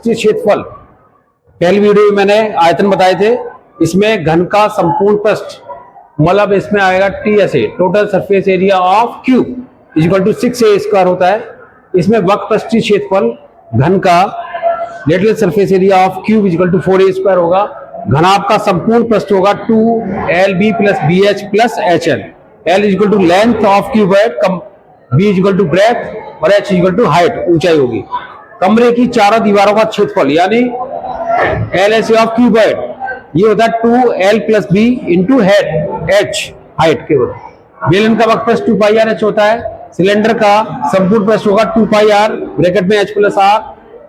पृष्ठीय क्षेत्रफल, पहली वीडियो में मैंने आयतन बताए थे। इसमें घन का संपूर्ण पृष्ठ मतलब इसमें आएगा TSA, total surface area of cube equal to 6A square होता है। इसमें वक्र पृष्ठीय क्षेत्रफल घन का lateral surface area of cube equal to 4A square होगा। घनाभ का संपूर्ण पृष्ठ होगा 2LB plus BH plus HL। L equal to length of cuboid, B equal to breadth और H इक्वल टू हाइट, ऊंचाई होगी। कमरे की चारों दीवारों का क्षेत्रफल यानी LSA ऑफ क्यूबॉइड ये होता है 2L plus B into H height के होता है। बेलन का वक्र पृष्ठ 2 पाई आर H होता है। सिलेंडर का संपूर्ण पृष्ठ होगा 2 पाई R ब्रैकेट में H प्लस R।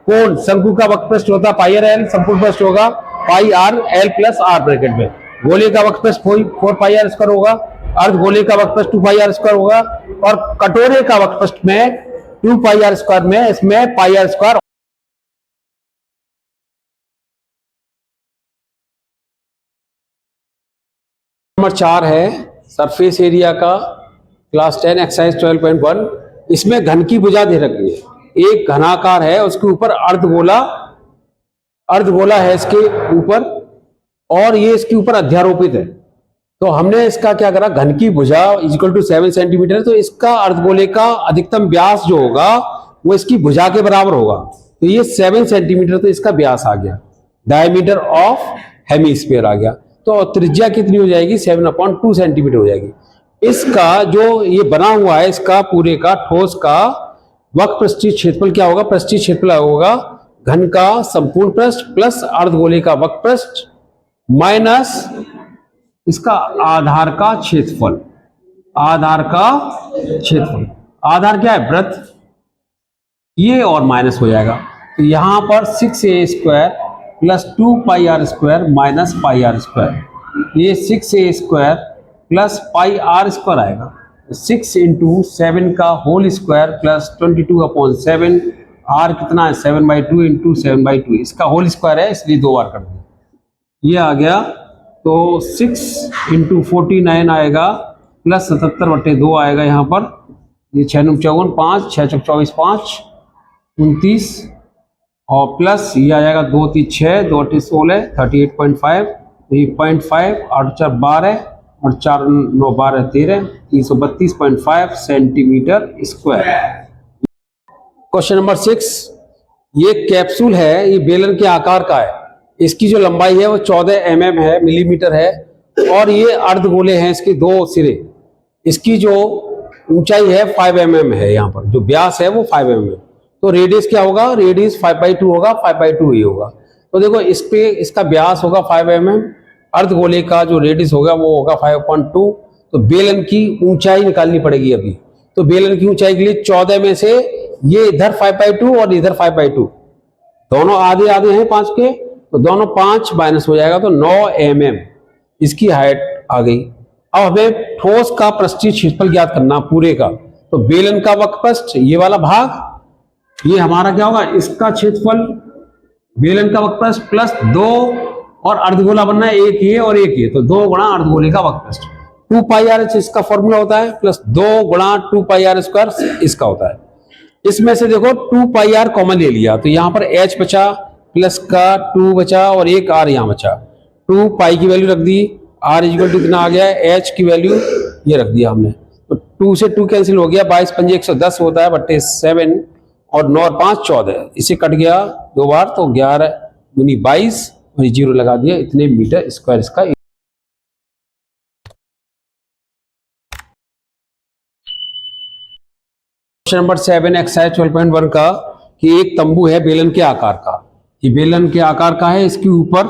कोण शंकु का वक्र पृष्ठ होता है पाई आर L, संपूर्ण पृष्ठ होगा पाई R L plus R bracket में। गोले का वक्र पृष्ठ 4 पाई R स्क्वायर होगा। अर्ध गोले का वक्र पृष्ठ 2 पाई R स्क्वायर होगा और कटोरे का वक्र पृष्ठ में 2 पाई R स्क्वायर में इसमें पाई R स्क्वायर। नंबर 4 है सरफेस एरिया का क्लास 10 एक्सरसाइज 12.1। इसमें घन की भुजा दे रखी है। एक घनाकार है, उसके ऊपर अर्धगोला है इसके ऊपर और ये इसके ऊपर अध्यारोपित है। तो हमने इसका क्या करा, घन की भुजा इक्वल टू 7 सेंटीमीटर, तो इसका अर्धगोले का अधिकतम व्यास जो होगा वो इसकी भुजा के बराबर होगा। तो ये 7 सेंटीमीटर तो इसका व्यास आ गया, डायमीटर ऑफ हेमीस्फीयर आ गया। तो त्रिज्या कितनी हो जाएगी, 7/2 सेंटीमीटर हो जाएगी। इसका जो ये बना हुआ है इसका पूरे का ठोस का वक्र पृष्ठीय क्षेत्रफल क्या होगा, पृष्ठीय क्षेत्रफल होगा घन का संपूर्ण पृष्ठ प्लस अर्धगोले का वक्र पृष्ठ माइनस इसका आधार का क्षेत्रफल। आधार का क्षेत्रफल, आधार क्या है, वृत्त, ये और माइनस हो जाएगा। तो यहां पर 6A स्क्वायर प्लस 2 पाई R square minus pi R square, ये 6A square plus pi R square आएगा। 6 इंटू 7 का होल स्क्वायर प्लस 22/7। R कितना है, 7/2 इंटू 7/2, इसका होल स्क्वायर है इसलिए 2 बार कर दिया, ये आ गया। तो 6 इंटू 49 आएगा प्लस 77/2 आएगा यहाँ पर। ये 6 9 54, 5 6 चौक 24, 5 29 और प्लस ये आ जाएगा 2 3 6 2 8 16 38.5, ये 0.5 8 4 12 और 4 9 12 13 332.5 सेंटीमीटर स्क्वायर। क्वेश्चन नंबर 6, ये कैप्सूल है, ये बेलन के आकार का है। इसकी जो लंबाई है वो 14 mm है, मिलीमीटर है और ये अर्धगोले हैं इसके 2 सिरे। इसकी जो ऊंचाई है 5 mm है, यहाँ पर जो व्यास है वो 5 mm। तो रेडियस क्या होगा, रेडियस 5/2 होगा, 5/2 ही होगा। तो देखो इस पे इसका व्यास होगा 5 mm, अर्धगोले का जो रेडियस होगा वो होगा 5.2। तो बेलन की ऊंचाई निकालनी पड़ेगी अभी। तो बेलन की ऊंचाई के लिए 14 में से ये इधर 5/2 और इधर 5/2, दोनों आधे आधे हैं 5 के, तो दोनों 5 माइनस हो जाएगा, तो 9 mm इसकी हाइट आ गई। अब हमें ठोस का पृष्ठीय क्षेत्रफल ज्ञात करना पूरे का। तो बेलन का वक्र पृष्ठ ये वाला भाग, ये हमारा क्या होगा, इसका क्षेत्रफल बेलन का वक्र पृष्ठ प्लस 2 और अर्धगोला बनना है एक ये और एक ये, तो 2 गुणा अर्धगोले का वक्र पृष्ठ। 2 पाई R इसका फॉर्मूला होता है प्लस 2 गुणा 2 पाई R स्क्वायर इसका होता है। इसमें से देखो 2 पाई R कॉमन ले लिया, तो यहां पर H बचा प्लस का 2 बचा और एक R यहां बचा। 2 पाई की वैल्यू रख दी, R इक्वल टू कितना आ गया, H की वैल्यू ये रख दिया हमने। तो 2 से 2 कैंसिल हो गया, 22 पंजे 110 होता है बट्टे 7 और 9 और 5 14, इसे कट गया 2 बार, तो 11 दूनी 22 और 0 लगा दिया, इतने मीटर स्क्वायर इसका। क्वेश्चन नंबर 7 एक्सरसाइज 12.1 का कि एक तंबू है बेलन के आकार का। ये बेलन के आकार का है, इसके ऊपर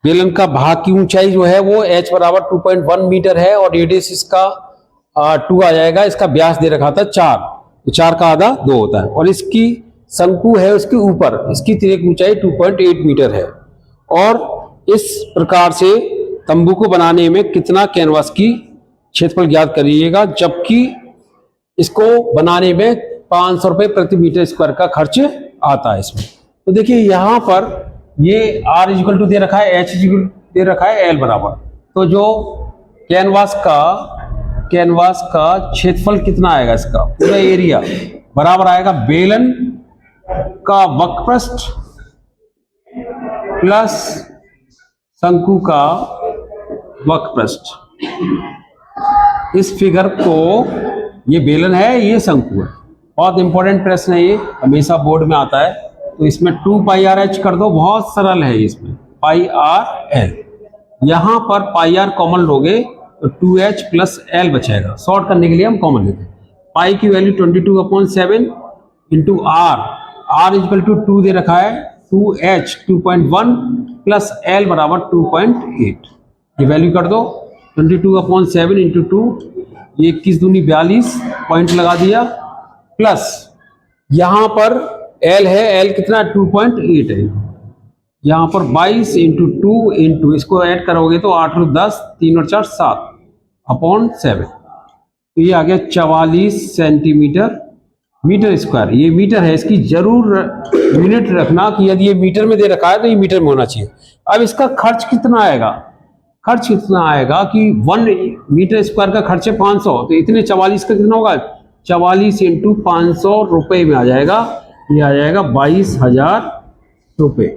बेलन का भाग की ऊंचाई जो है वो H बराबर 2.1 मीटर है और रेडियस इसका 2 आ जाएगा। इसका व्यास दे रखा था 4, तो 4 का आधा 2 होता है और इसकी शंकु है उसके ऊपर, इसकी तिर्यक ऊंचाई 2.8 मीटर है। और इस प्रकार से तंबू को बनाने में कितना कैनवास की क्षेत्रफल ज्ञात करिएगा, जबकि इसको बनाने में 500 रुपए प्रति मीटर स्क्वायर का खर्च आता है इसमें। तो देखिए यहाँ पर ये R इक्वल टू दे रखा है, H इक्वल दे रखा है L बराबर। तो जो कैनवास का क्षेत्रफल कितना आएगा, इसका पूरा एरिया बराबर आएगा बेलन का वक्रपृष्ठ प्लस शंकु का वक्रपृष्ठ। इस फिगर को, ये बेलन है, ये शंकु है। बहुत इंपॉर्टेंट प्रश्न है ये, हमेशा बोर्ड में आता है। तो इसमें 2 पाई आर एच कर दो, बहुत सरल है इसमें, पाई आर एल। यहां पर पाई आर कॉमन लोगे तो 2h प्लस एल बचेगा। शॉर्ट करने के लिए हम कॉमन लेते हैं। पाई की value 22/7 into R, R equal to 2 दे रखा है, 2h 2.1 प्लस एल बराबर 2.8। ये वैल्यू कर दो, 22/7 इंटू 2, ये 21 दूनी 42 पॉइंट लगा दिया, प्लस यहां पर एल है, एल कितना 2.8 है, यहां पर 22 इंटू 2 इंटू, इसको ऐड करोगे तो 8 और 10, 3 और 4 7 अपॉन 7। तो ये आ गया 44 सेंटीमीटर मीटर स्क्वायर। ये मीटर है, इसकी जरूर यूनिट रखना कि यदि ये मीटर में दे रखा है तो ये मीटर में होना चाहिए। अब इसका खर्च कितना आएगा? खर्च कितना आएगा कि 1 मीटर स्क्वायर का खर्च है 500, तो इतने 44 का कितना होगा? 44 इंटू 500 रुपये में आ जाएगा, ये आ जाएगा 22,000 रुपये।